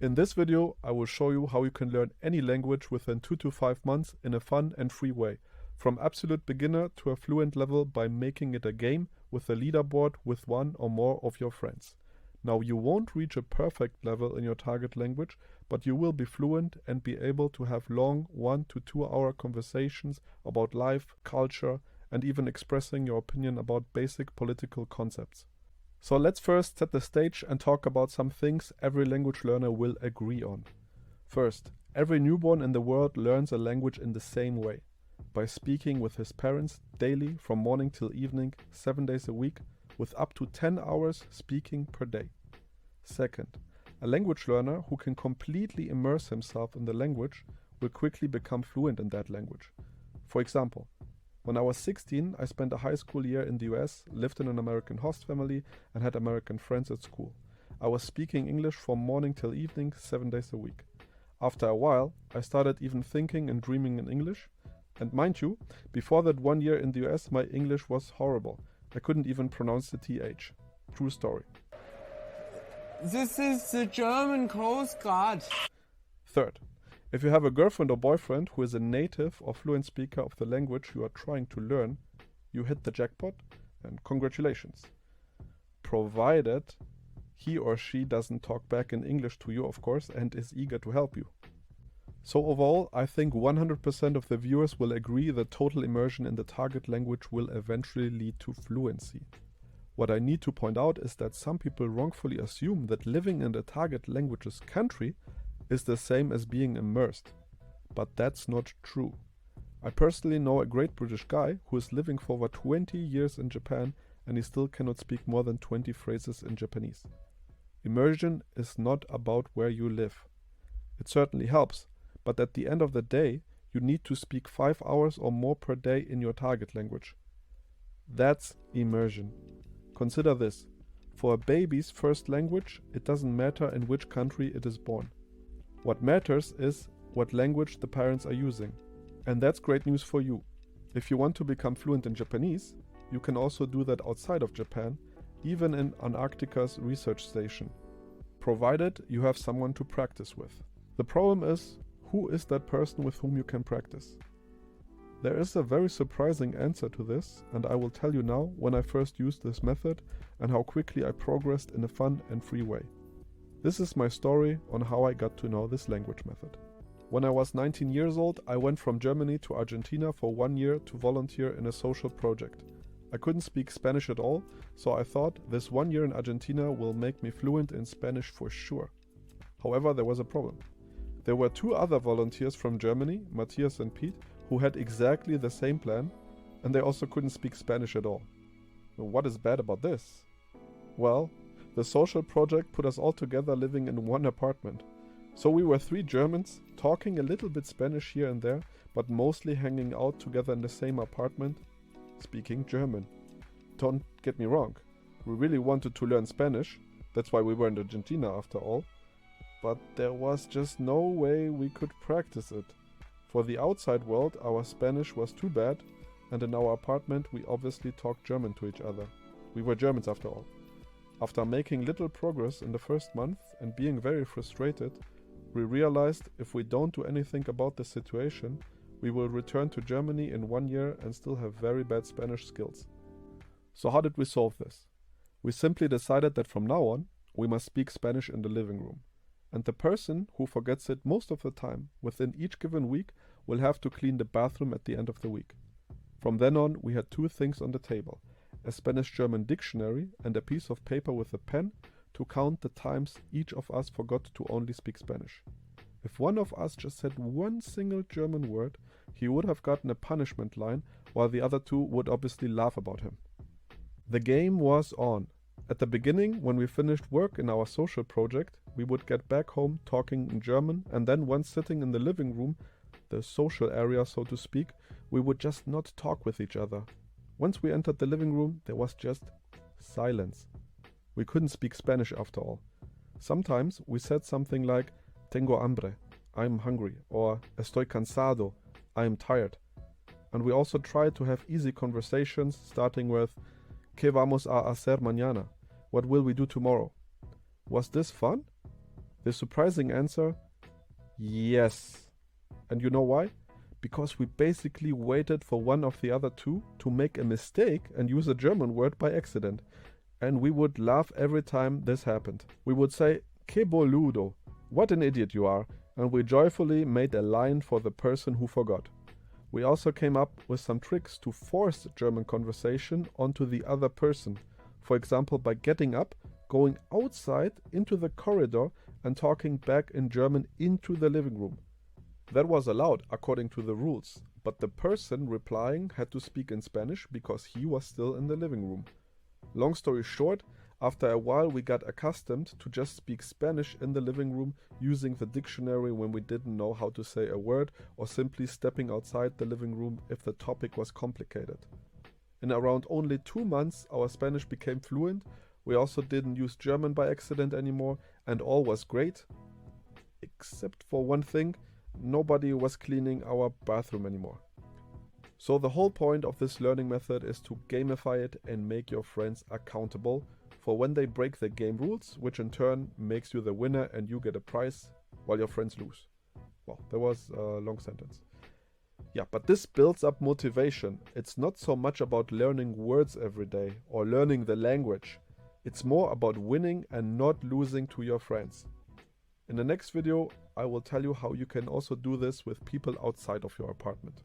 In this video, I will show you how you can learn any language within 2 to 5 months in a fun and free way, from absolute beginner to a fluent level by making it a game with a leaderboard with one or more of your friends. Now, you won't reach a perfect level in your target language, but you will be fluent and be able to have long 1 to 2 hour conversations about life, culture, and even expressing your opinion about basic political concepts. So let's first set the stage and talk about some things every language learner will agree on. First, every newborn in the world learns a language in the same way, by speaking with his parents daily from morning till evening, 7 days a week, with up to 10 hours speaking per day. Second, a language learner who can completely immerse himself in the language will quickly become fluent in that language. For example, when I was 16, I spent a high school year in the US, lived in an American host family, and had American friends at school. I was speaking English from morning till evening, 7 days a week. After a while, I started even thinking and dreaming in English. And mind you, before that 1 year in the US, my English was horrible. I couldn't even pronounce the TH. True story. This is the German Coast Guard. Third, if you have a girlfriend or boyfriend who is a native or fluent speaker of the language you are trying to learn, you hit the jackpot and congratulations. Provided he or she doesn't talk back in English to you, of course, and is eager to help you. So overall, I think 100% of the viewers will agree that total immersion in the target language will eventually lead to fluency. What I need to point out is that some people wrongfully assume that living in the target language's country is the same as being immersed. But that's not true. I personally know a great British guy who is living for over 20 years in Japan and he still cannot speak more than 20 phrases in Japanese. Immersion is not about where you live. It certainly helps, but at the end of the day, you need to speak 5 hours or more per day in your target language. That's immersion. Consider this. For a baby's first language, it doesn't matter in which country it is born. What matters is what language the parents are using. And that's great news for you. If you want to become fluent in Japanese, you can also do that outside of Japan, even in Antarctica's research station, provided you have someone to practice with. The problem is, who is that person with whom you can practice? There is a very surprising answer to this, and I will tell you now when I first used this method and how quickly I progressed in a fun and free way. This is my story on how I got to know this language method. When I was 19 years old, I went from Germany to Argentina for 1 year to volunteer in a social project. I couldn't speak Spanish at all, so I thought this 1 year in Argentina will make me fluent in Spanish for sure. However, there was a problem. There were 2 other volunteers from Germany, Matthias and Pete, who had exactly the same plan, and they also couldn't speak Spanish at all. What is bad about this? Well, the social project put us all together living in one apartment. So we were 3 Germans, talking a little bit Spanish here and there, but mostly hanging out together in the same apartment, speaking German. Don't get me wrong, we really wanted to learn Spanish, that's why we were in Argentina after all, but there was just no way we could practice it. For the outside world, our Spanish was too bad, and in our apartment we obviously talked German to each other. We were Germans after all. After making little progress in the first month and being very frustrated, we realized if we don't do anything about the situation, we will return to Germany in 1 year and still have very bad Spanish skills. So how did we solve this? We simply decided that from now on, we must speak Spanish in the living room. And the person who forgets it most of the time, within each given week, will have to clean the bathroom at the end of the week. From then on, we had 2 things on the table: a Spanish-German dictionary and a piece of paper with a pen to count the times each of us forgot to only speak Spanish. If one of us just said one single German word, he would have gotten a punishment line, while the other 2 would obviously laugh about him. The game was on. At the beginning, when we finished work in our social project, we would get back home talking in German, and then once sitting in the living room, the social area so to speak, we would just not talk with each other. Once we entered the living room, there was just silence. We couldn't speak Spanish after all. Sometimes we said something like, tengo hambre, I'm hungry, or estoy cansado, I am tired. And we also tried to have easy conversations starting with, ¿Qué vamos a hacer mañana? What will we do tomorrow? Was this fun? The surprising answer, yes. And you know why? Because we basically waited for one of the other two to make a mistake and use a German word by accident. And we would laugh every time this happened. We would say, "Que boludo," what an idiot you are, and we joyfully made a line for the person who forgot. We also came up with some tricks to force German conversation onto the other person. For example, by getting up, going outside into the corridor and talking back in German into the living room. That was allowed according to the rules, but the person replying had to speak in Spanish because he was still in the living room. Long story short, after a while we got accustomed to just speak Spanish in the living room using the dictionary when we didn't know how to say a word, or simply stepping outside the living room if the topic was complicated. In around only 2 months our Spanish became fluent, we also didn't use German by accident anymore, and all was great. Except for one thing, nobody was cleaning our bathroom anymore. So the whole point of this learning method is to gamify it and make your friends accountable for when they break the game rules, which in turn makes you the winner and you get a prize while your friends lose. Well, that was a long sentence. Yeah, but this builds up motivation. It's not so much about learning words every day or learning the language. It's more about winning and not losing to your friends. In the next video, I will tell you how you can also do this with people outside of your apartment.